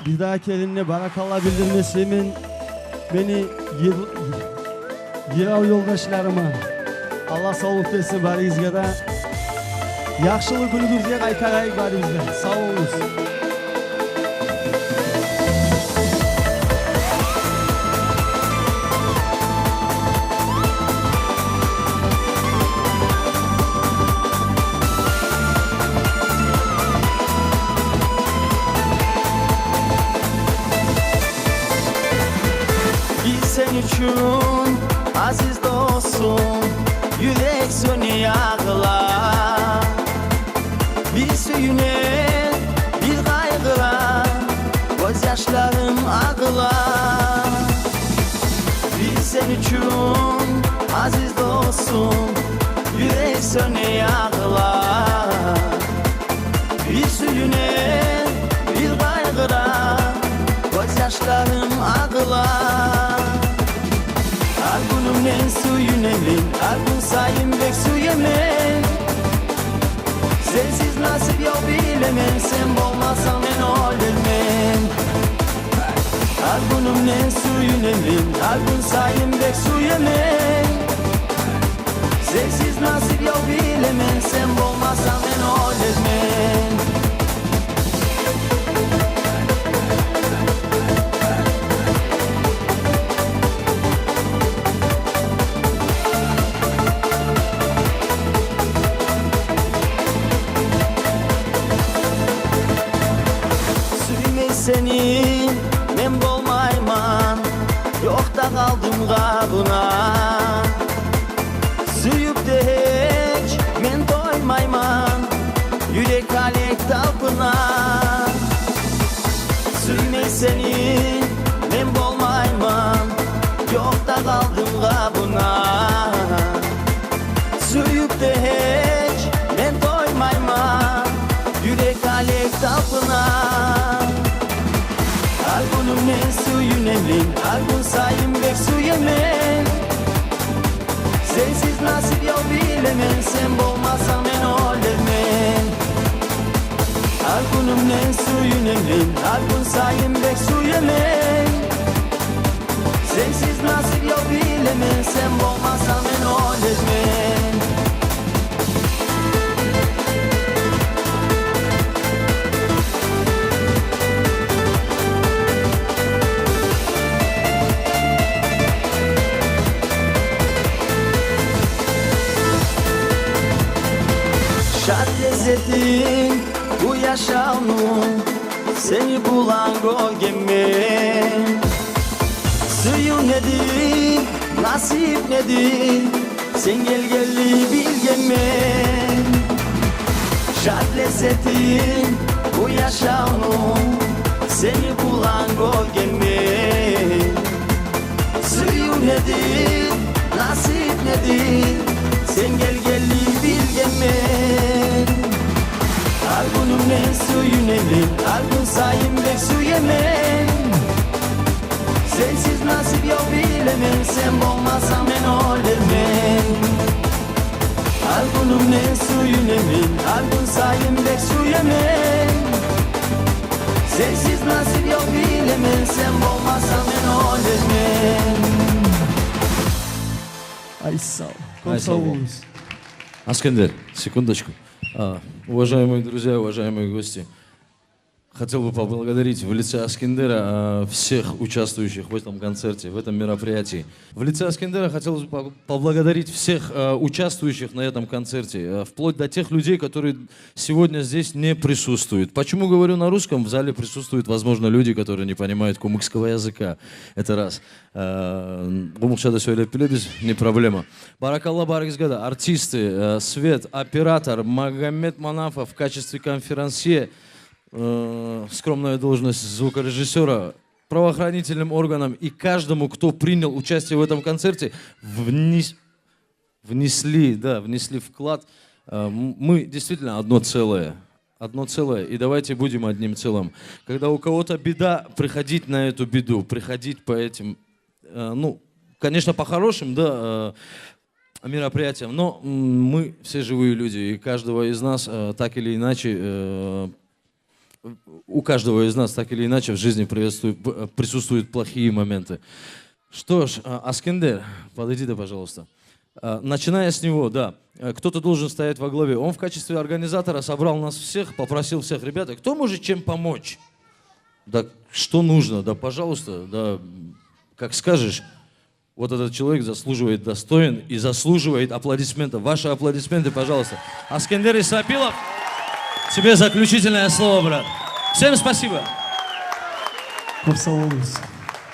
Bir dahaki elinle barakallah bildirmesimin beni yığav yoldaşlarıma Allah sağlık versin barizge da. Yaxşılık gününüzde kaytarayık barizge. Sağ olunuz. Sen üçün aziz dostum, yürek sönü yağlar. Bir söyüne, bir kaygıra, gözyaşlarım ağlar. Bir sen üçün aziz dostum, yürek sönü yağlar. Bir söyüne, bir kaygıra, gözyaşlarım ağlar. Albümün suyun emin, albüm sayım bek su yemen. Sensiz nasip yok bilemem, sen olmasan ben ölürmem. Albümün suyun emin, albüm sayım bek su yemen. Sensiz nasip yok bilemem, sen olmasan ben ölürmem. Seni men bolmayman, yok da kaldım kabına. Suyup de hiç men doymayman, yürek alek talpına. Suyme seni men bolmayman, yok da kaldım kabına. Suyup de hiç men doymayman, yürek alek talpına. Albümün suyun emin, albüm sayım bek su yemen. Sensiz nasip yok bilemem, sen olmasan ben ölürmem. Albümün suyun emin, albüm sayım bek su yemen. Sensiz nasip yok bilemem, sen olmasan ben ölürmem. Şad lezzetin bu yaşamın, seni bulan gölgemin. Suyun nedir, nasip nedir, sen gel gelli bilgemin. Şad lezzetin bu yaşamın, seni bulan gölgemin. Suyun nedir, nasip nedir, sen gel gelli bilgemin. Albümün suyun emin, albüm sayım bek su yemen. Sensiz nasip yok bilemem, sen olmasan ben ölürmem. Albümün suyun emin, albüm sayım bek su yemen. Sensiz nasip yok bilemem, sen olmasan ben ölürmem. Ay sağ ol. Sağ olunuz. Аскандер, секундочку. Уважаемые друзья, уважаемые гости, хотел бы поблагодарить в лице Аскандера всех участвующих в этом концерте, в этом мероприятии. В лице Аскандера хотел бы поблагодарить всех участвующих на этом концерте, вплоть до тех людей, которые сегодня здесь не присутствуют. Почему говорю на русском? В зале присутствуют, возможно, люди, которые не понимают кумыкского языка. Это раз. Гумукшада söyleyip biz, не проблема. Баракалла Баракизгада, артисты, Свет, оператор, Магомед Манафов в качестве конферансье, скромная должность звукорежиссера, правоохранительным органам и каждому, кто принял участие в этом концерте, внесли вклад. Мы действительно одно целое. И давайте будем одним целым. Когда у кого-то беда, приходить на эту беду, приходить по этим, конечно, по хорошим, мероприятиям, но мы все живые люди, и каждого из нас так или иначе у каждого из нас так или иначе в жизни присутствуют плохие моменты. Что ж, Аскендер, подойди, пожалуйста. Начиная с него, да, кто-то должен стоять во главе. Он в качестве организатора собрал нас всех, попросил всех, ребята, кто может чем помочь? Да что нужно, да пожалуйста, да как скажешь. Вот этот человек заслуживает, достоин и заслуживает аплодисментов. Ваши аплодисменты, пожалуйста. Аскендер Исрапилов, тебе заключительное слово, брат. Всем спасибо. Көп сау болыңыз.